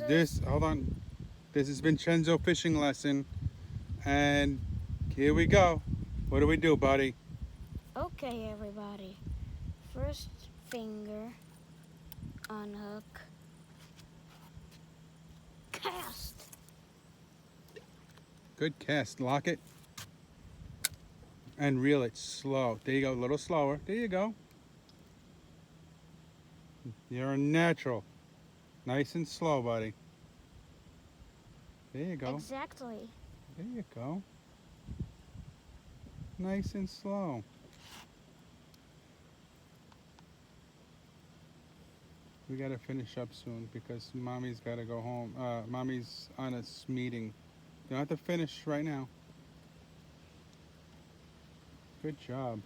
Hold on. This is Vincenzo fishing lesson. And here we go. What do we do, buddy? Okay, everybody. First finger, unhook, cast. Good cast. Lock it and reel it slow. There you go. A little slower. There you go. You're a natural. Nice and slow, buddy. There you go. Exactly. There you go. Nice and slow. We gotta finish up soon because mommy's gotta go home. Mommy's on a meeting. You don't have to finish right now. Good job.